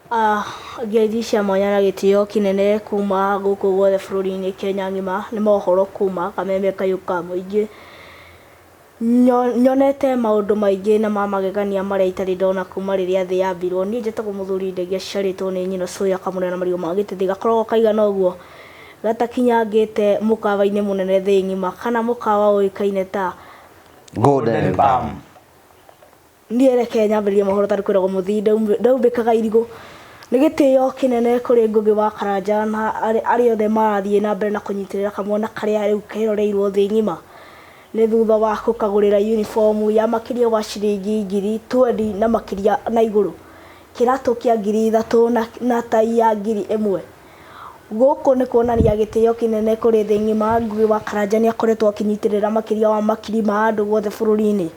Ngeithi cia mwanya na gĩtĩo kĩnene kuma gũkũ guothe bũrũri-inĩ Kenya ng'ima nĩ mohoro kuma kameme kayũka mũingĩ. Nyonete maũndũ maingĩ na magegania marĩa itarĩ ndona kuma rĩrĩa thĩ yambirwo. Niĩ njĩtagwo Mũthuri Ndegi ciarĩtwo nĩ nyina Soya Kamũnene na Marigũ ma Gĩtĩthĩ gakoragwo kaigana ũguo gatakinyangĩte mũkawa-inĩ mũnene thĩ ng'ima kana mũkawa ũĩkaine ta Golden Palm. Niĩ reke nyambĩrĩrie mohoro tondũ kwĩragwo mũthii ndaumbĩkaga irigũ. Nĩ gĩtĩo kĩnene kũrĩ Ngũgĩ wa Karanja na arĩa othe marathiĩ na mbere na kũnyitĩrĩra kamwana karĩa rĩu keroreirwo thĩ ng'ima. Nĩ thutha wa gũkagũrĩra uniform ya makĩria wa ciringi ngiri 20 na makĩria na igũrũ. Kĩratũ kĩa ngiri 3 na tai ya ngiri 1. Gũkũ nĩ kuonania gĩtĩo kĩnene kũrĩ thĩ ng'ima. Ngũgĩ wa Karanja nĩ akoretwo akĩnyitĩrĩra makĩria wa makiri ma andũ guothe bũrũri-inĩ.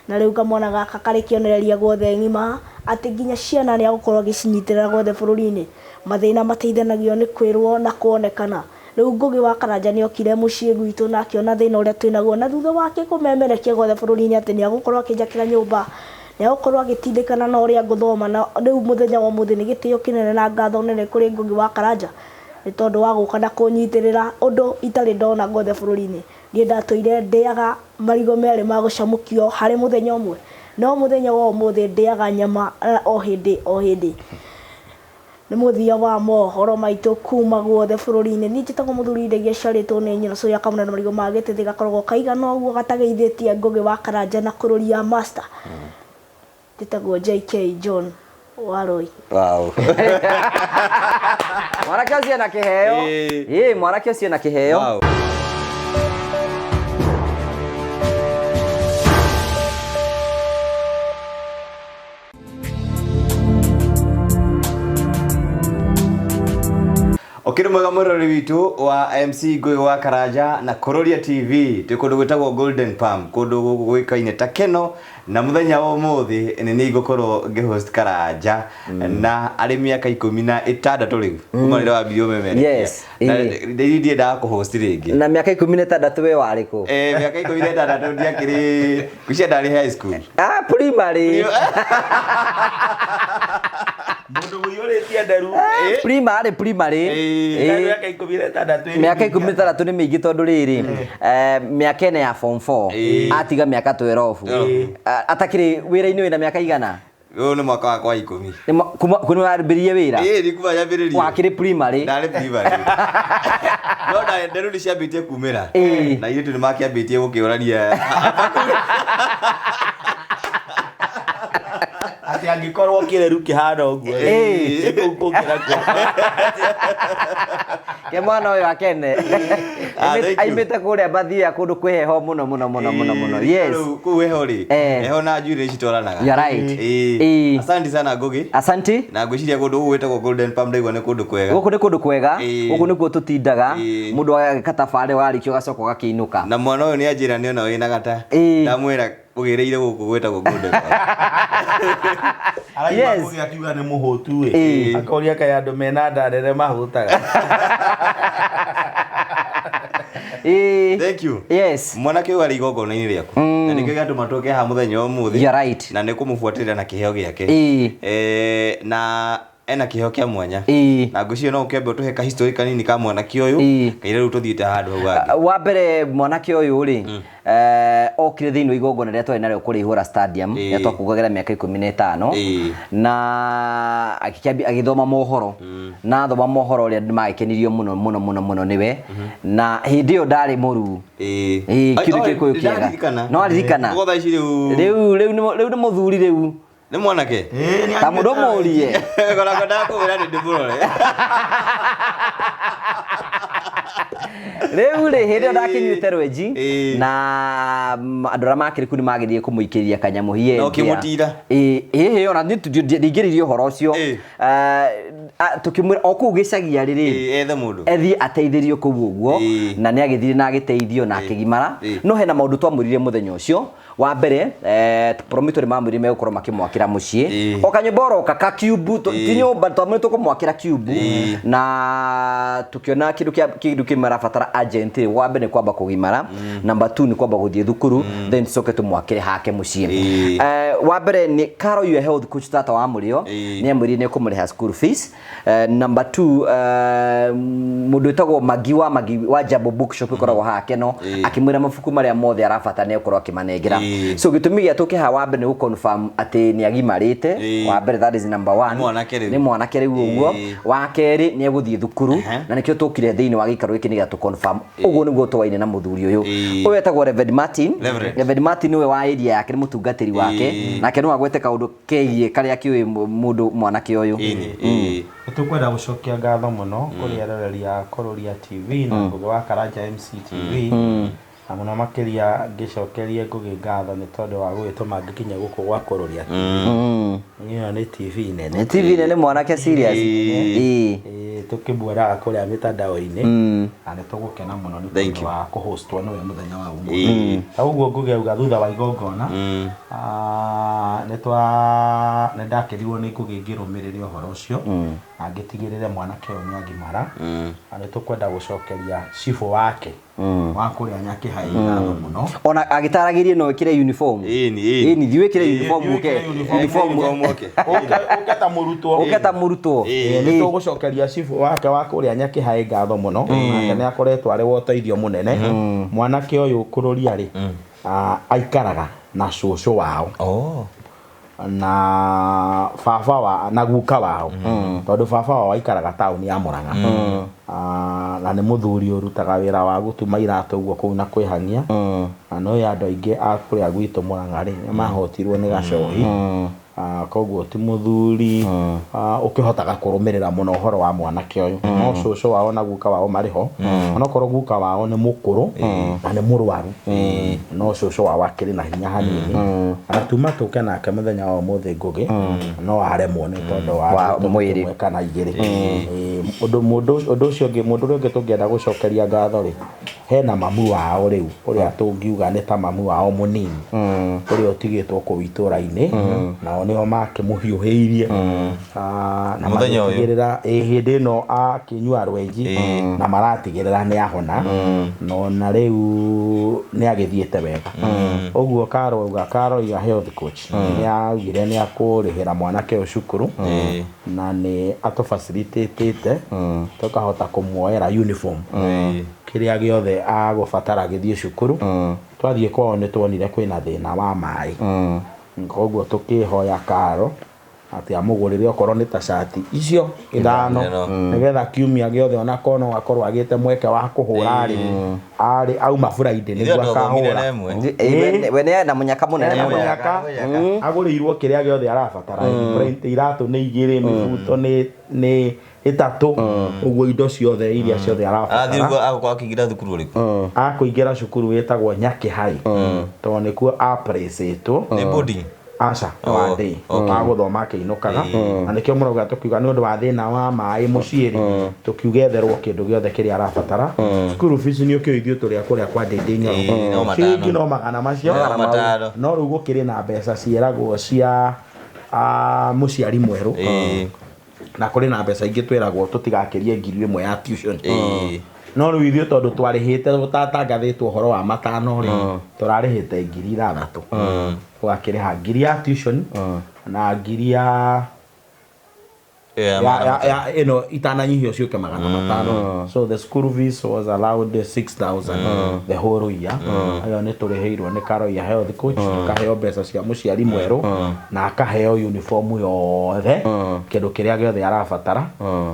Na rĩu kamwana gaka karĩ kĩonereria guothe ng'ima atĩ nginya ciana nĩ agũkorwo agĩcinyitĩrĩra guothe bũrũri-inĩ. Mathĩna mateithanagio nĩ kwĩrwo na kuonekana. Rĩu Ngũgĩ wa Karanja nĩ okire mũciĩ gwitũ na akĩona thĩna ũrĩa twĩnaguo na thutha wake kũmemerekia guothe bũrũri-inĩ atĩ nĩ agũkorwo akĩnjakĩra nyũmba, nĩ agũkorwo agĩtindĩkana na ũrĩa ngũthoma. Na rĩu mũthenya wa ũmũthĩ nĩ gĩtĩo kĩnene na ngatho nene kũrĩ Ngũgĩ wa Karanja nĩ tondũ wa gũka na kũnyitĩrĩra ũndũ itarĩ ndona guothe bũrũri-inĩ. Niĩ ndatũire ndĩaga marigũ merĩ ma gũcamũkio harĩ mũthenya ũmwe, no mũthenya wa ũmũthĩ ndĩaga nyama o hĩndĩ o hĩndĩ. Nĩ mũthia wa mohoro maitũ kuma guothe bũrũri-inĩ. Niĩ njĩtagwo Mũthuri Ndegi ciarĩtwo nĩ nyina Soya Kamũnene na Marigũ ma Gĩtĩthĩ gakoragwo kaigana ũguo gatageithĩtie Ngũgĩ wa Karanja na kũrũria ya master. Njĩtagwo JK John Waroi. Wow. Mwanake ũcio na kĩheo. Mwanake ũcio na kĩheo. Wow. Okĩrĩ mwega mũrori witũ wa MC Ngũgĩ wa Karanja na Kũrũria TV tĩ kũndũ gwĩtagwo Golden Palm, kũndũ gwĩkaine ta keno, na mũthenya wa ũmũthĩ nĩ ngũkorwo ngĩ-host Karanja na arĩ mĩaka 16 rĩu kuma rĩrĩa wambirie ũmemerekia. Yes. Na ndiendaga kũ-host rĩngĩ. Na mĩaka 16 we warĩ kũ? Mĩaka 16 ndiakĩrĩ ngwĩciria ndarĩ high school. Primary. Mũndũ ũyũrĩtie nderu. Primary. Mĩaka 16 nĩ mĩingĩ tondũ rĩrĩ mĩaka ĩna ya form 4 atiga mĩaka 12. Atakĩrĩ wĩra-inĩ wĩna mĩaka igana? Ũyũ nĩ mwaka wakwa 10. Kuma wambĩrĩrie wĩra? Nĩ kuma nyambĩrĩrie. Wakĩrĩ primary? Ndarĩ primary. No nderu nĩ ciambĩtie kumĩra. Na ithuĩ nĩ makĩambĩtie gũkĩũrania. Ati angĩkorwo kĩreru kĩhana ũguo ũkĩra ke mwana ũyũ akene aimĩte kũrĩa mbathi ya kũndũ kwĩheho mũno. Yes. Kũu heho rĩ, heho na njuĩrĩ citwaranaga. You're right. Asante sana Ngũgĩ. Asante. Na ngwĩciria kũndũ gũkũ gwĩtagwo Golden Palm ndaigua nĩ kũndũ kwega. Gũkũ nĩ kũndũ kwega, gũkũ nĩkuo tũtindaga, mũndũ agagĩka tabarĩ warĩkio gacoka gakĩinũka. Na mwana ũyũ nĩ anjĩra nĩ ona wĩna gata. Ndamwĩra ũgĩrĩire gũkũ gwĩtagwo Golden Palm. Yes. Ngũgĩ akiuga nĩ mũhũtu we. Akoria kaĩ andũ mena nda nene mahũtaga. Thank you. Yes. Mwanake ũyũ arĩ igongona-inĩ rĩaku. Na nĩkĩo gĩatũma tũke haha mũthenya wa ũmũthĩ. You're right. Na nĩ kũmũbuatĩrĩra na kĩheo gĩake. Na ena kĩheo kĩa mwanya. Na ngwĩciria no ũkĩambe ũtũhe ka history kanini ka mwanake ũyũ. Kaire rĩu tũthiĩte handũ hau hangĩ. Wa mbere mwanake ũyũ rĩ okire thĩinĩ wa igongona rĩrĩa twarĩ narĩo kũrĩa Ihũra Stadium rĩrĩa twakũngũagĩra mĩaka 15 na agĩthoma mohoro na thoma mohoro ũrĩa magĩkenirio mũno nĩwe na hĩndĩ ĩyo ndarĩ mũruu kĩndũ gĩkũyũ kĩega no aririkana rĩu nĩ mũthuri rĩu nĩ mwanake ta mũndũ mũrie koragwo ndakũmĩra nĩ ndĩmũrore rĩu rĩ hĩndĩ ĩyo ndakinyuĩte rwenji na andũ arĩa makĩrĩ kũu nĩ magĩthiĩ kũmũikĩria kanyamũ hiendia no kĩmũtira ona ndingĩririe ũhoro ũcio tukimwira okuu gicagia riri ethe mundu ethi ateithirio kuu uguo na ni agithire na agiteithio na akigimara no hena maundu twamurire muthenya ucio wa mbere promito mamuri megukoro makimwakira mucii okanyoboro kaka cube ti nyumba twamwito kumwakira cube na tukiona kindu kimarabatara agent wa mbere ni kwamba kugimara number 2 ni kwamba guthie thukuru then soke tumwakire hake mucii wa mbere ni Karo your health coach tata wa murio ni amuri ni kumuriha school fees number 2 mundu etagwo Magi wa Jabo bookshop ikoragwo hake no akimwira mabuku maria mothe arabatara ni ukorwo akimanengera so gitumi gia tukiha wa mbere ni confirm ati ni agimarite wa mbere that is number 1 ni mwanake riu uguo wa keri ni eguthie thukuru na nikio tukire thiini wa gikaro iki ni gia tu confirm uguo niguo twaine na muthuri uyu uyu etagwo Reverend Martin we wa area yake ni mutungatiri wake nake no agwete kaundu kegie karia kiwi mundu mwanake uyu tukwenda gucokia ngatho muno kuri aroreri a Kororia TV na Ngugi wa Karanja MCTV na muno makiria ngicokerie Ngugi ngatho ni tondu wa gwituma ngikinya guku gwa Kororia iyo ni TV nene mwanake serious tukibwera kuria mitandao-ini na ni tugukena muno ni tondu wa kuhostwo no muthenya wa umuthi uguo Ngugi auga thutha wa igongona ni ndakirirwo ni Ngugi ngirumirire uhoro ucio na ngitigirire mwanake uyu ni agimara na ni tukwenda gucokeria cifo wake wa kuria nyaki haina muno ona agitaragirie no ikire uniform ni thiwikire uniform uketa murutwo ni tugucokeria cifo wake wa kuria nyaki hai ngatho muno na ni akoretwo ari woteithio munene mwanake uyu Kororia ri aikaraga na cucu wao na baba na guka wao tondu baba wao aikaraga tauni ya Murang'a na ni muthuri urutaga wira wa gutuma iratu uguo kuu na kwihangia na no ya andu aingi a kuria gwitu Murang'a ri mahotirwo ni gacohi koguo ti muthuri ukihotaga kurumirira muno uhoro wa mwanake uyu no cucu wao na guka wao mariho ona korwo guka wao ni mukuru na ni murwaru no cucu wao akiri na hinya hanini atuma tuke nake muthenya wa umuthi Ngugi no aremwo ni tondu wa mwiri kana igiri mundu ucio ungi tungienda gucokeria ngatho ri hena mamu wao riu uria tungiuga ni ta mamu wao munini uria utigitwo ku itura-ini nao niho makimuhiuhiirie na matigirira hindi no akinyua rwenji na maratigirira ni ahona no na riu ni agithiete wega uguo Karo ya health coach ni augire ni akurihira mwanake uyu cukuru na ni ato facilitate tukahota kumuoera uniform kiria giothe agubatara githie cukuru twathie kwao ni twonire kwina thina wa mai koguo tukihoya Karo ati amugurire okorwo ni ta shati icio ithano nigetha kiumia giothe ona kono akorwo agite mweke wa kuhura ari auma Friday niguo akahura wene na munyaka munene agurirwo kiria giothe arabatara print iratu ni igiri mibuto ni itatu uguo indo ciothe iria ciothe arabatara athirwo agukwa kingira thukuru riku akuingira cukuru wetagwo Nyaki Hai to nikuo apresetwo ni boarding aca wa day aguthoma akiinukaga na nikio muroga tukiuga ni undu wa thina wa mai muciiri tukiuga etherwo kindu giothe kiria arabatara school fees ni ukioithio turia kuria kwa Ndindi Nyoro kingi no magana macio no riu gukiri na mbeca cieragwo cia muciari mweru na kuri na mbeca ingi twiragwo tutigakirie 1,000 ya tuition no riu ithio tondu twarihite tutatangathitwo uhoro wa matano ri turarihite 6,000 twakiriha 1,000 ya tuition na 1,000 ya itananyihio ciuke magana matano so the school fees was allowed 6,000 the whole year ayo ni turiheirwo ni Karo ya health coach tukaheo mbeca cia muciari mweru na akaheo uniform yothe kindu kiria giothe arabatara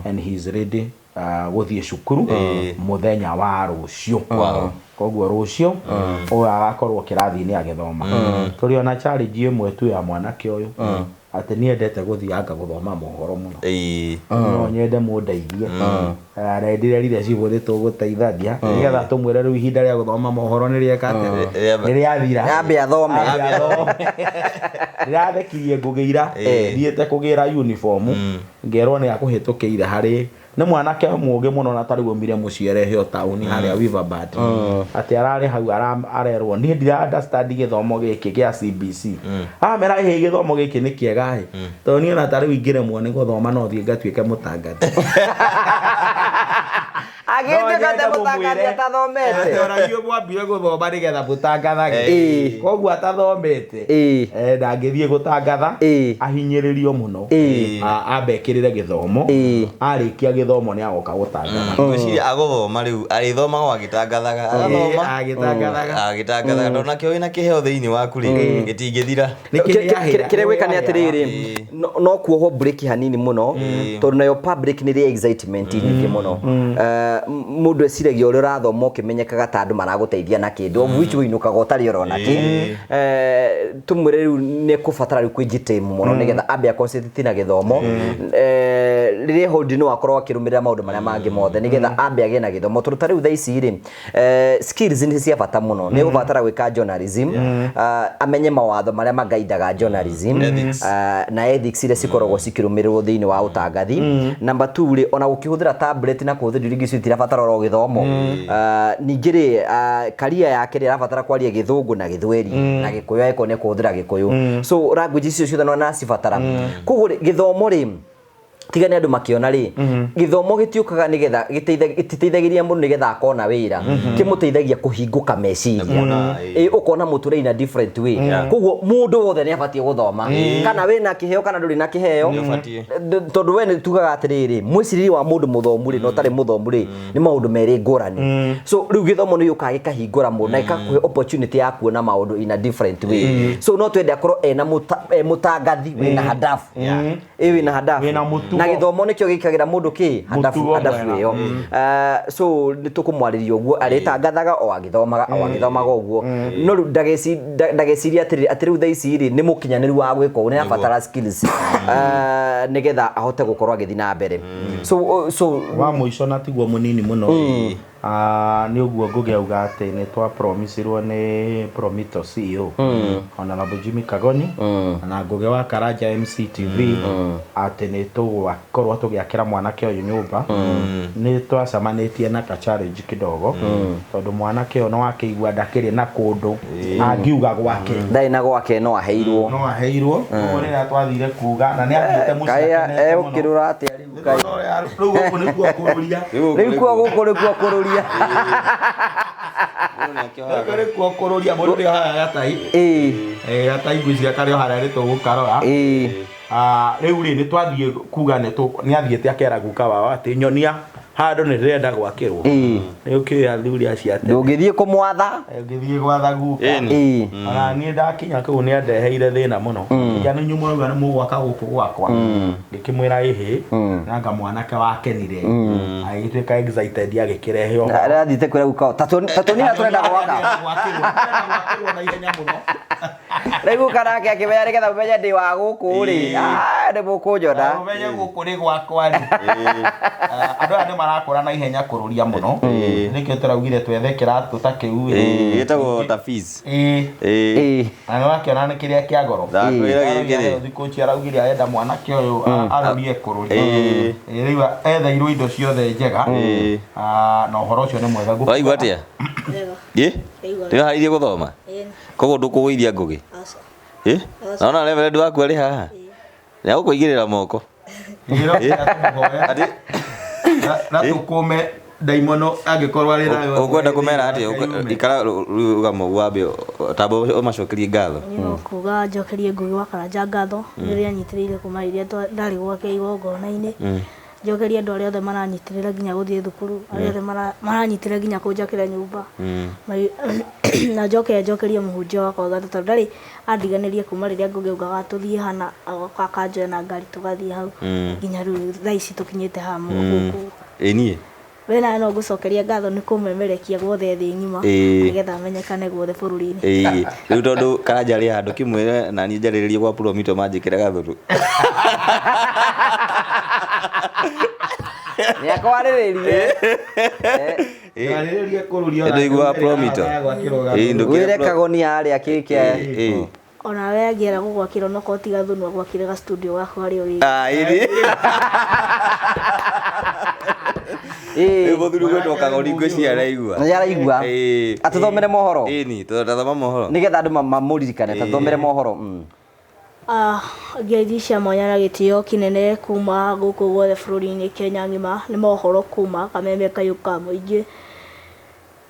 and he is ready guthie cukuru muthenya wa rucio koguo rucio uyu agakorwo kirathi-ini agithoma turi ona challenge imwe tu ya mwanake uyu ati ni endete guthianga guthoma mohoro muno no nyende mundeithie arendire rire ciburi tuguteithania nigetha tumwire riu ihinda ria guthoma mohoro ni rieka ni riathira yambe athome rirathekirie Ngugi ira thiete kugira uniform ngerwo ni akuhitukiire hari nĩ mwanake mũũgĩ mũno na tarĩ gomire mũcierehe o tauni harĩa Weaverbird atĩ ararĩ hau arerwo niĩ ndira understand gĩthomo gĩkĩ gĩa CBC amera ihe gĩthomo gĩkĩ nĩ kĩega tondũ niĩ na tarĩ wingire muone gũthoma no thiĩ ngatuĩke mũtangathi agĩtuĩka mũtangathi atathomete oragio mwambire gũthoma nĩgetha mũtangathage koguo atathomete ndangĩthiĩ gũtangatha ahinyĩrĩrio mũno ambekĩrĩre gĩthomo arĩkia gĩthomo nĩ agoka gũtangatha ngwĩciria agũthoma rĩu arĩthomaga agĩtangathaga agĩtangathaga tondũ nakĩo wĩna kĩheo thĩinĩ waku rĩ gĩtingĩthira kĩrĩa gwĩka nĩ atĩrĩrĩ no kuohwo break hanini mũno tondũ nayo public nĩ rĩ excitement nyingĩ mũno mũndũ eciragia ũrĩa ũrathoma ũkĩmenyekaga ta andũ maragũteithia na kĩndũ of which ũinũkaga ũtarĩ ũrona kĩ tũmwĩre rĩu nĩ kũbatara rĩu kwĩnjitĩmu mũno nĩgetha ambe aconcentrate na gĩthomo rĩrĩa hold no akorwo akĩrũmĩrĩra maũndũ marĩa mangĩ mothe nĩgetha ambe agĩe na gĩthomo tondũ ta rĩu thaa ici rĩ skills nĩ cia bata mũno nĩ ũbatara gwĩka journalism amenye mawatho marĩa magaindaga journalism na ethics iria cikoragwo cikĩrũmĩrĩrwo thĩinĩ wa ũtangathi number 2 rĩ ona gũkĩhũthĩra tablet na kũhũthĩra indo ingĩ irabatara ro gĩthomo ningĩ rĩ career yake rĩ arabatara kwaria gĩthũngũ na gĩthweri na gĩkũyũ aiko nĩ kũhũthĩra gĩkũyũ so language icio ciothe no nacibatara koguo gĩthomo rĩ tiga nĩ andũ makiona rĩ gĩthomo gĩtiũkaga nĩgetha gĩteithagĩria mũndũ nĩgetha akona wĩra kĩmũteithagia kũhingũka meciria ũkona mũtũrĩ in a different way koguo mũndũ wothe nĩ abatie gũthoma kana wĩna kĩheo kana ndũrĩ na kĩheo tondũ we nĩ tugaga atĩrĩrĩ mwĩcirĩrie wa mũndũ mũthomu rĩ no tarĩ mũthomu rĩ nĩ maũndũ merĩ ngũrani so rĩu gĩthomo nĩ gĩũkaga gĩkahingũra mũndũ na gĩkakũhe opportunity ya kuona maũndũ in a different way so no twende akorwo ena mũtangathi wĩna hadafu wĩna hadafu na gĩthomo nĩkĩo gĩkagĩra mũndũ kĩ hadafu ĩyo so nĩ tũkũmwarĩria ũguo arĩtangathaga o agĩthomaga ũguo no ndageciria atĩ rĩu thaa ici rĩ nĩ mũkinyanĩru wa gwĩka ũguo nĩ abatara skills nĩgetha ahote gũkorwo agĩthiĩ na mbere so wa mũico na tiguo mũnini mũno nĩ ũguo ngũgĩauga atĩ nĩ twa promiserwo nĩ Promito CEO Honorable Jimmy Kagoni na Ngugi wa Karanja MCTV atĩ nĩ tũgũkorwo tũgĩakĩra mwanake ũyũ nyũmba nĩ twacamanĩtie na ka challenge kidogo tondũ mwanake ũyũ no akĩigua ndakĩrĩ na kũndũ angiuga gwake ndai na gwake no aheirwo ũguo rĩrĩa twathire kuga na nĩ athiĩte mũciĩ ũkĩrũra atĩa rĩu gũkũ nĩ kuo kũrũria rĩu kuo gũkũ nĩ kuo kũrũria Kare kwa kororia mũndũ rĩ haya yatai yatai ngwĩciria karĩ harĩa rĩ tũgũkarora rĩu rĩ nĩ twathiĩ kuga nĩ athiĩte akera guka wao atĩ nyonia handũ nĩ rĩenda gwakĩrwo nĩ ũkĩoya athuri acio atĩ ndũngĩthiĩ kũmwatha ngĩthiĩ gwatha guka ona niĩ ndakinya kũu nĩ andeheire thĩna mũno ya nĩ nyumo rũga nĩ mũgwaka gũkũ gwakwa ngĩkĩmwĩra ĩhĩ nanga mwanake wakenire agĩtuĩka excited agĩkĩrehe o arathiĩte kwĩra guka tatũ nĩ atũrenda gwaka na ihenya mũno rĩu karake akĩmenya nĩgetha ũmenye ndĩ wa gũkũ rĩ nĩ mũkũnjona ũmenye gũkũ nĩ gwakwa rĩ andũ aya nĩ marakũra na ihenya kũrũria mũno nĩkĩo tũraugire twethe kĩratũ ta kĩu gĩtagwo ta fees na nĩ wakĩona nĩ kĩrĩa kĩa goro thikũ ici araugire arenda mwanake ũyũ arũrie kũrũria rĩu etheirwo indo ciothe njega na ũhoro ũcio nĩ mwega waigua atĩa rĩu hairie gũthoma koguo ndũkũgũithia Ngugi naona reverend waku arĩ haha nĩ agũkũigĩrĩra moko na tũkũme ndaimono angĩkorwo arĩ nayo ũkwenda kũmera atĩ ikara rugamo wambe tambo ũmacokerie ngatho nĩ kuga njokerie Ngugi wa Karanja ngatho rĩrĩa anyitĩrĩire kuma iria ndarĩ gwake igongona-inĩ njokerie andũ arĩa othe maranyitĩrĩra nginya gũthiĩ thukuru arĩa othe maranyitĩrĩra nginya kũnjakĩra nyũmba na njokerie mũhunjia wakwa gatũ tondũ ndarĩ andiganĩrie kuma rĩrĩa Ngugi augaga tũthiĩ hana agoka akanjoya na ngari tũgathiĩ hau nginya rĩu thaa ici tũkinyĩte haha gũkũ niĩ we nawe no ngũcokeria ngatho nĩ kũmemerekia guothe thĩ ng'ima nĩgetha amenyekane guothe bũrũri-inĩ rĩu tondũ Karanja arĩ handũ kĩmwĩre na niĩ njarĩrĩrie gwa Promito manjĩkĩre gathũrũ nĩ akwarĩrĩrie ndũigua Promito wĩre Kagoni arĩa kĩrĩkĩa ona we angĩera gũgwakĩra no kotiga thunwa gwakĩre ga studio gako harĩa ũrĩ muthuri gwetwo kagori ngwĩciria araigua nĩ araigua atũthomere mohoro ĩni tũthoma mohoro nĩgetha andũ mamũririkane tatũthomere mohoro ngeithi cia mwanya na gĩtĩo kĩnene kuma gũkũ guothe bũrũri-inĩ Kenya ng'ima nĩ mohoro kuma Kameme Kayuka mũingĩ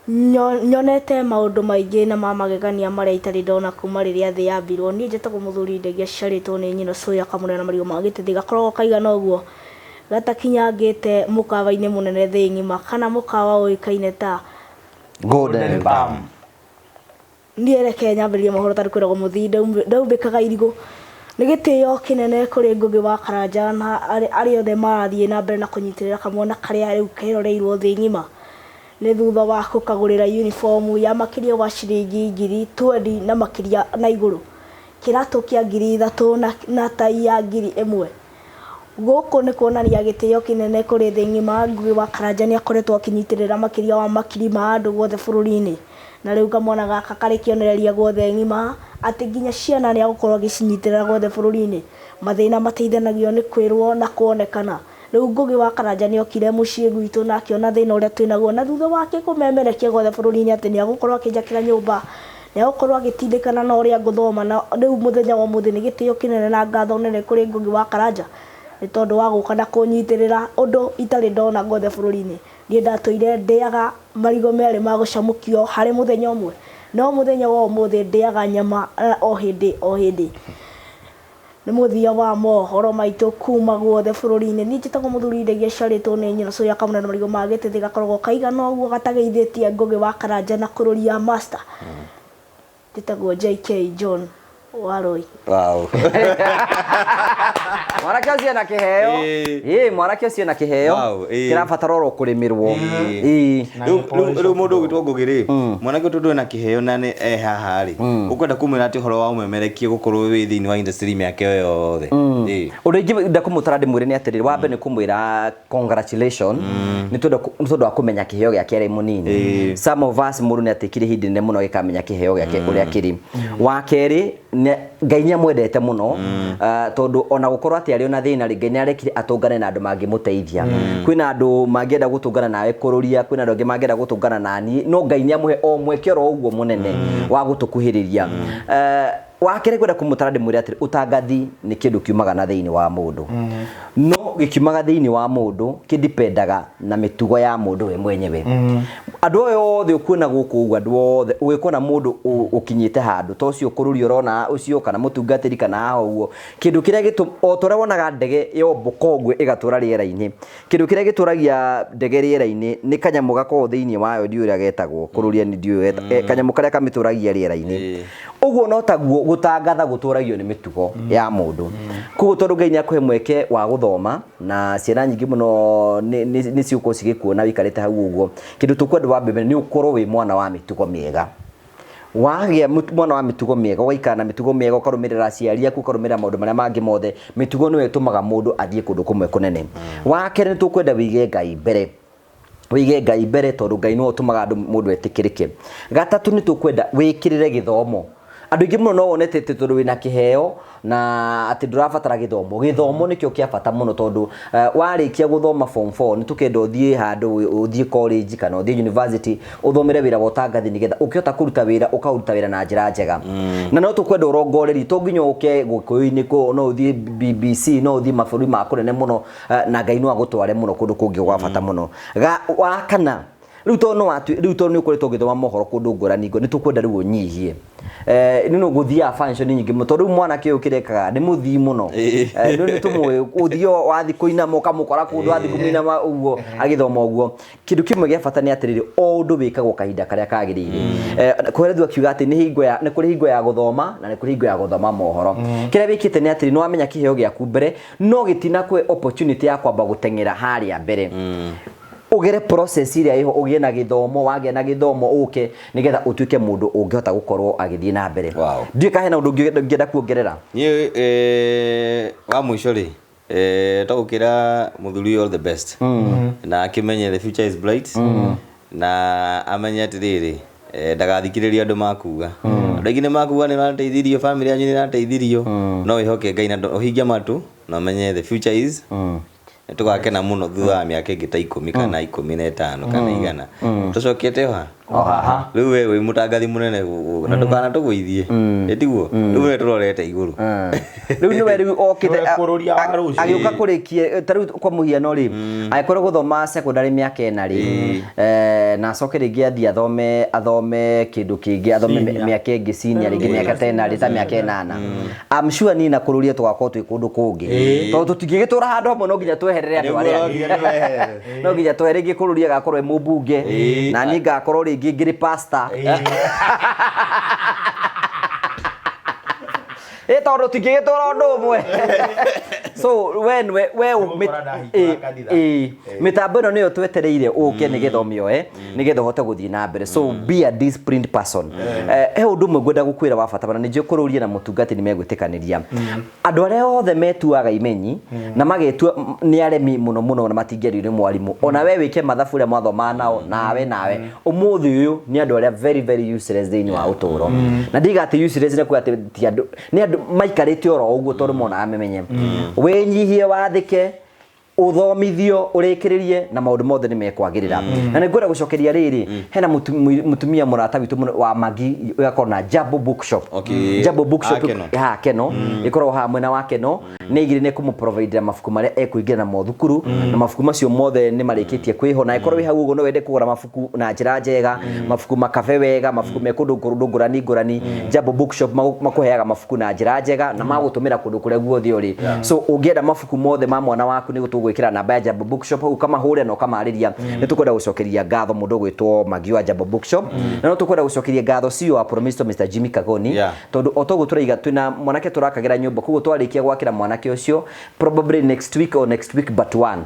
nyonete maũndũ maingĩ na magegania marĩa itarĩ ndona kuma rĩrĩa thĩ yambirwo. Niĩ njĩtagwo mũthuri Ndegĩa ciarĩtwo nĩ nyina Soya Kamũnene na Marigũ ma Gĩtĩthĩ gakoragwo kaigana ũguo gatakinyangĩte mũkawa-inĩ mũnene thĩ ng'ima kana mũkawa ũĩkaine ta Golden Palm. Niĩ reke nyambĩrĩrie mohoro ta kwĩragwo mũthii ndaumbĩkaga irigũ nĩ gĩtĩo kĩnene kũrĩ Ngũgĩ wa Karanja na arĩa othe marathiĩ na mbere na kũnyitĩrĩra kamwana karĩa rĩu keroreirwo thĩ ng'ima nĩ thutha wa gũkagũrĩra uniform ya makĩria wa ciringi ngiri 20 na makĩria na igũrũ kĩratũ kĩa ngiri 3 na tai ya ngiri 1. Gũkũ nĩ kuonania gĩtĩo kĩnene kũrĩ thĩ ng'ima. Ngũgĩ wa Karanja nĩ akoretwo akĩnyitĩrĩra makĩria wa makiri ma andũ guothe bũrũri-inĩ na rĩu kamwana gaka karĩ kĩonereria guothe ng'ima atĩ nginya ciana nĩ agũkorwo agĩcinyitĩrĩra guothe bũrũri-inĩ. Mathĩna mateithanagio nĩ kwĩrwo na kuonekana. Rĩu Ngũgĩ wa Karanja nĩ okire mũciĩ gwitũ na akĩona thĩna ũrĩa twĩnaguo na thutha wake kũmemerekia guothe bũrũri-inĩ atĩ nĩ agũkorwo akĩnjakĩra nyũmba nĩ agũkorwo agĩtindĩkana na ũrĩa ngũthoma na rĩu mũthenya wa ũmũthĩ nĩ gĩtĩo kĩnene na ngatho nene kũrĩ Ngũgĩ wa Karanja nĩ tondũ wa gũka na kũnyitĩrĩra ũndũ itarĩ ndona guothe bũrũri-inĩ. Niĩ ndatũire ndĩaga marigũ merĩ ma gũcamũkio harĩ mũthenya ũmwe no mũthenya wa ũmũthĩ ndĩaga nyama o hĩndĩ o hĩndĩ. Nĩ mũthia wa mohoro maitũ kuma guothe bũrũri-inĩ. Niĩ njĩtagwo mũthuri Ndegĩa ciarĩtwo nĩ nyina Soya Kamũnene na Marigũ ma Gĩtĩthĩ gakoragwo kaigana ũguo gatageithĩtie Ngũgĩ wa Karanja na kũrũri ya master njĩtagwo JK John Waroi. Wow. Mwanake ũcio na kĩheo mwanake ũcio na kĩheo kĩrabatara oro kũrĩmĩrwo. Rĩu mũndũ ũgĩtwo Ngũgĩ rĩ mwanake ũtũ na kĩheo na nĩ haha rĩ ũkwenda kũmwĩra atĩ ũhoro wa ũmemerekie gũkorwo wĩ thĩinĩ wa industry mĩaka yothe. Ũndũ ingĩenda kũmũtara ndĩmwĩre nĩ atĩrĩrĩ wa mbere nĩ kũmwĩra congratulations nĩ tondũ wa kũmenya kĩheo gĩake arĩ mũnini. Some of us mũndũ nĩ atĩkire hĩndĩ nene mũno gĩkamenya kĩheo gĩake ũrĩa kĩrĩ. Wa kerĩ Ngai nĩ amwendete mũno tondũ ona gũkorwo atĩ arĩ na thĩna rĩ Ngai nĩ arekire atũngane na andũ mangĩmũteithia. Kwĩna andũ mangĩenda gũtũngana nawe kũrũria kwĩna andũ angĩ mangĩenda gũtũngana nani no Ngai nĩ amũhe o mweke oro ũguo mũnene wa gũtũkuhĩrĩria. Wa kerĩ kwenda kũmũtara ndĩmwĩre atĩ ũtangathi nĩ kĩndũ kiumaga na thĩinĩ wa mũndũ no gĩkiumaga thĩinĩ wa mũndũ kĩdipendaga na mĩtugo ya mũndũ we mwenyewe. Andũ othe ũkuona gũkũ ũguo andũ othe ũgĩkona mũndũ ũkinyĩte handũ ta ũcio kũrũri ũrona ũcio kana mũtungatĩri kana haha ũguo kĩndũ kĩrĩa o torĩa wonaga ndege yomboka ũguo ĩgatũra rĩera-inĩ kĩndũ kĩrĩa gĩtũragia ndege rĩera-inĩ nĩ kanyamũ gakoragwo thĩinĩ wayo ndiũ ũrĩa getagwo kũrũria nĩ ndiũ kanyamũ karĩa kamĩtũragia rĩera-inĩ. Ũguo no taguo gũtangatha gũtũragio nĩ mĩtugo ya mũndũ. Koguo tondũ Ngai nĩ akũhe mweke wa gũthoma na ciana nyingĩ mũno nĩ ciũkwo cigĩkuona wikarĩte hau ũguo kĩndũ tũkwenda wa mbere nĩ ũkorwo wĩ mwana wa mĩtugo mĩega. Wagĩa mwana wa mĩtugo mĩega ũgaikara na mĩtugo mĩega ũkarũmĩrĩra aciari aku ũkarũmĩrĩra maũndũ marĩa mangĩ mothe mĩtugo nĩyo ĩtũmaga mũndũ athiĩ kũndũ kũmwe kũnene. Wa kerĩ nĩ tũkwenda wĩige Ngai mbere wĩige Ngai mbere tondũ Ngai nĩwe ũtũmaga mũndũ etĩkĩrĩke. Gatatũ nĩ tũkwenda wĩkĩrĩre gĩthomo. Andũ aingĩ mũno no wonete tondũ wĩna kĩheo na atĩ ndũrabatara gĩthomo. Gĩthomo nĩkĩo kĩa bata mũno tondũ warĩkia gũthoma form 4 nĩ tũkenda ũthiĩ handũ ũthiĩ college kana ũthiĩ university ũthomere wĩra wa ũtangathi nĩgetha ũkĩhota kũruta wĩra ũkaruta wĩra na njĩra njega. Na no tũkwenda ũrongoreri to nginya ũke Gĩkũyũ-inĩ no ũthiĩ BBC no ũthiĩ mabũrũri ma kũnene mũno na Ngai no agũtware mũno kũndũ kũngĩ gwa bata mũno. Wa kana rĩu to nĩ ũkoretwo ũgĩthoma mohoro kũndũ ngũrani nĩ tũkwenda rĩu ũnyihie. Nĩ no gũthiaga function nyingĩ mũno tondũ mwanake ũyũ kĩrekaga nĩ mũthii mũno. Nĩ tũmũĩ ũthio wa thikũ inama ũkamũkora kũndũ wa thikũ inama ũguo agĩthoma ũguo. Kĩndũ kĩmwe gĩa bata nĩ atĩrĩrĩ o ũndũ wĩkagwo kahinda karĩa kagĩrĩire. Kũrĩa akiuga atĩ nĩ kũrĩ hingo ya gũthoma na nĩ kũrĩ hingo ya gũthoma mohoro. Kĩrĩa wĩkĩte nĩ atĩrĩ nĩ wamenya kĩheo gĩaku mbere no gĩtinakũhe opportunity ya kwamba gũteng'era harĩa mbere. Ũgere process iria iho ũgĩe na gĩthomo wagĩa na gĩthomo ũke nĩgetha ũtuĩke mũndũ ũngĩhota gũkorwo agĩthiĩ na mbere. Ndiĩ kahe na ũndũ ũngĩenda kuongerera. Niĩ wa mũico rĩ tũgũkĩra mũthuri all the best na akĩmenye the future is bright na amenye atĩrĩrĩ ndagathikĩrĩria andũ makuga. Andũ aingĩ nĩ makuga nĩ marateithirio family yanyu nĩ ĩrateithirio no ĩhoke Ngai na ũhingie matũ na amenye the future is tugakena muno thutha wa mĩaka ĩngĩ ta 10 kana 15 kana igana tucokete ha riu we wi mutangathi munene gugu na ndukana tugũithie etiguo riu we turorete iguru riu ni we riu okite agĩuka kũrĩkie tarĩu kwa mũhiano ri agĩkorwo gũthoma secondary mĩaka 4 ri na acoke rĩngĩ athie athome kĩndũ kĩngĩ athome mĩaka ĩngĩ senior rĩngĩ mĩaka 10 rĩ ta mĩaka 8 I'm sure ni na kũrũria tũgakorwo twĩ kũndũ kũngĩ tondũ tũtingĩgĩtũra handũ hamwe no nginya tweherere andũ arĩa no nginya tweherere rĩngĩ kũrũria gakorwo mũmbunge na ni ngakorwo rĩngĩ ngĩrĩ pastor tondũ tingĩgĩtũra ũndũ ũmwe so when we mitambo ĩno nĩyo twetereire ũke nĩgetha ũmĩoe nĩgetha ũhote gũthiĩ na mbere so be a disciplined person he ũndũ ũmwe ngwenda gũkwĩra wa bata na nĩnjũ kũrũria na mũtungati nĩmegwĩtĩkanĩria andũ arĩa othe metuaga imenyi na magetua nĩ aremi mũno na matingĩario nĩ mwarimũ ona we wĩke mathabu ũrĩa mwathoma nao nawe ũmũthĩ ũyũ nĩ andũ arĩa very useless thĩinĩ wa ũtũũro na ndiga atĩ useless nĩ kuga atĩ ti andũ nĩ andũ maikarĩte oro ũguo tondũ mona amenye wĩnyihie wathĩke uthomithio ũrĩkĩrĩrie na maũndũ mothe nĩmekwagĩrĩra na nĩngwenda gũcokeria rĩrĩ hena mutumia mũrata witũ wa Magi yakorwo na Jambo Bookshop Jambo Bookshop ha Keno ikorwo ha mwena wa Keno nĩ igire nĩ kũmũprovide mabuku marĩa ekũingĩra namo thukuru na mabuku macio mothe nĩ marĩkĩtie kwĩho na ikorwo hau ũguo no wende kũgũra mabuku na njĩra njega mabuku makabe wega mabuku mekũndũ ngũrani Jambo Bookshop makũheaga mabuku na njĩra njega na magũtũmĩra kũndũ kũrĩa guothe ũrĩ so ũngĩenda mabuku mothe ma mwana waku nĩ gwĩkĩra namba ya Jambo Bookshop ukama hũre no kamarĩria nĩ tũkwenda gũcokeria ngatho mũndũ gwĩtwo Magi wa Jambo Bookshop na no tũkwenda gũcokeria ngatho CEO wa Promise Mr Jimmy Kagoni tondũ otoguo tũraiga twĩna mwanake tũrakagĩra nyũmba koguo twarĩkia gwakĩra mwanake ũcio probably next week but one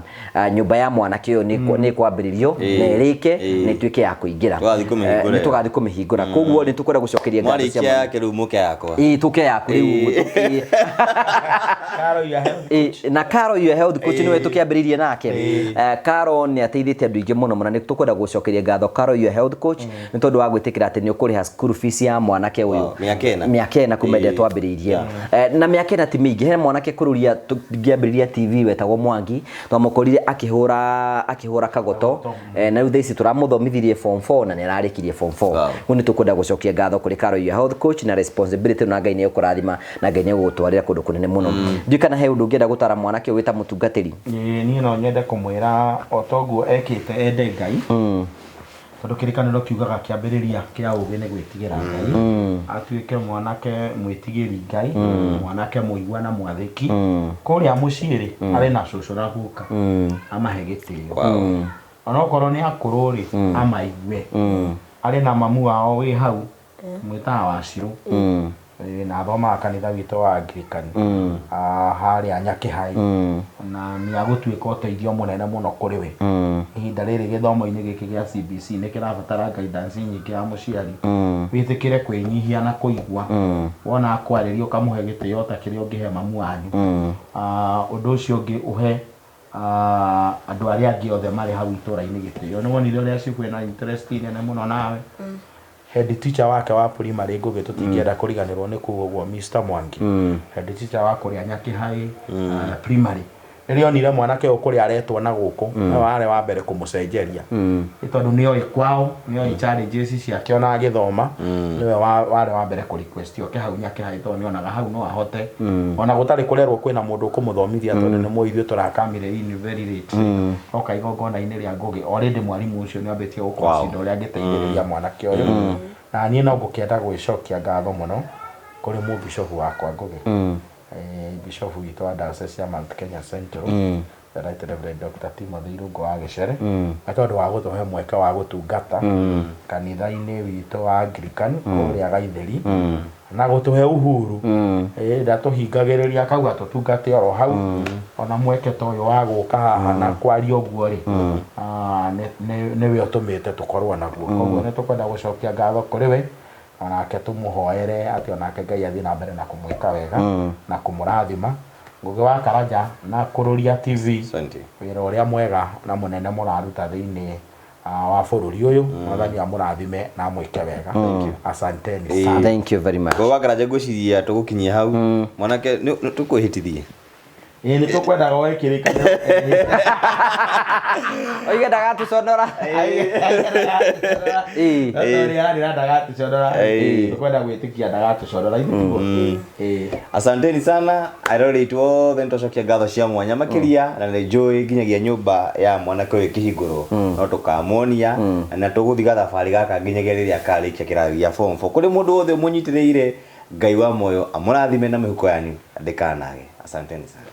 nyũmba ya mwanake ũyũ nĩ kwambĩrĩrio na ĩrĩke nĩ tuĩke ya kũingĩra nĩ tũgathiĩ kũmĩhingũra koguo nĩ tũkwenda gũcokeria ngatho cia mwarĩkia yake rĩu mũke yakwa tuke yaku rĩu na Karo your health coach nĩwe tũkĩambĩrĩirie nake Karo nĩ ateithĩtie andũ aingĩ mũno na nĩ tũkwenda gũcokeria ngatho Karo your health coach nĩ tondũ wa gwĩtĩkĩra atĩ nĩ ũkũrĩha school fees ya mwanake ũyũ mĩaka 4 kuma ndĩ twambĩrĩirie na mĩaka 4 ti mĩingĩ he mwanake kũrũria tũngĩambĩrĩria TV wetagwo Mwangi twamũkorire akĩhũra kagoto na rĩu thaici tũramũthomithirie form 4 na nĩ ararĩkirie form 4 nĩ tũkwenda gũcokia ngatho kũrĩ Karo your health coach na responsibility na Ngai nĩ ũkũrathima na Ngai nĩ ũgũtwarĩra kũndũ kũnene mũno ndikana he ũndũ ũngĩenda gũtara mwanake wĩta mũtungatĩri niĩ no nyende kũmwĩra otoguo ekĩte ende Ngai tondũ kĩrĩkanĩro kiugaga kĩambĩrĩria kĩa ũgĩ nĩ gwĩtigĩra Ngai atuĩke mwanake mwĩtigĩri Ngai mwanake mũigua na mwathĩki kũrĩa mũciĩ arĩ na cũcũ na guka amahe gĩtĩo onokorwo nĩ akũrũ rĩ amaigue arĩ na mamu wao wĩ hau mwĩtaga Wacirũ na athomaga kanitha witũ wa Anglican harĩa Nyakĩhai na nĩ agũtuĩka ũteithio mũnene mũno kũrĩ we ihinda rĩrĩ gĩthomo-inĩ gĩkĩ gĩa CBC nĩ kĩrabatara guidance nyingĩ ya mũciari wĩtĩkĩre kwĩnyihia na kũigua wona akwarĩria ũkamũhe gĩtĩo ta kĩrĩa ũngĩhe mamu wanyu ũndũ ũcio ũngĩ ũhe andũ arĩa angĩ othe marĩ hau itũra-inĩ gĩtĩo nĩ wonire ũrĩa cikwĩ na interest nene mũno nawe head teacher wake wa primary Ngũgĩ tũtingĩenda kũriganĩrwo nĩ kuga ũguo Mr Mwangi head teacher wa kũrĩa Nyakĩhai primary rĩrĩa onire mwanake ũyũ kũrĩa aretwo na gũkũ warĩ wa mbere kũmũcenjeria tondũ nĩ oĩ kwao nĩ oĩ challenges ciake ona agĩthoma nĩwe warĩ wa mbere kũ request oke hau Nyakĩhai tondũ nĩ onaga hau no ahote ona gũtarĩ kũrerwo kwĩna mũndũ ũkũmũthomithia tondũ nĩ mũithio tũrakamire very late oka igongona-inĩ rĩa Ngũgĩ already mwarimũ ũcio nĩ ambĩtie gũkonsider ũrĩa angĩteithĩrĩria mwanake ũyũ na niĩ no ngũkĩenda gwĩcokia ngatho mũno kũrĩ mũbishopu wakwa Ngũgĩ bishop witũ wa Diocese ya Mount Kenya Central Right Reverend Dr. Timothy Irungu wa Gĩcere na tondũ wa gũtũhe mweke wa gũtungata kanitha-inĩ witũ wa Anglican kũrĩa Gaitheri na gũtũhe uhuru ndatũhingagĩrĩria kauga tũtungate oro hau ona mweke ta ũyũ wa gũka haha na kwaria ũguo rĩ nĩwe ũtũmĩte tũkorwo naguo koguo nĩ tũkwenda gũcokia ngatho kũrĩ we onake tũmũhoere atĩ onake Ngai athiĩ na mbere na kũmwĩka wega na kũmũrathima Ngũgĩ wa Karanja na Kũrũria TV wĩra ũrĩa mwega na mũnene mũraruta thĩinĩ wa bũrũri ũyũ mwathani amũrathime na amwĩke wega asanteni thank you very much Ngũgĩ wa Karanja ngwĩciria tũgũkinyia hau mwanake tũkwĩhĩtithie Ni tukwenda goe kirikano. Oiga ndagatuconora. Tukwenda gwitikia ndagatuconora ithuĩ. Asanteni sana arori tuothe nitocokia ngatho cia mwanya makiria na nĩ njũĩ nginyagia nyũmba ya mwanake ũyũ kĩhingũrwo no tũkamuonia na tũgũthiga thabarĩ gaka nginyagia rĩrĩa akarĩkia kĩrathi gĩa form 4 kũrĩ mũndũ wothe mũnyitĩrĩire Ngai wa moyo amũrathime na mĩhuko yanyu ndĩkanage. Asanteni sana.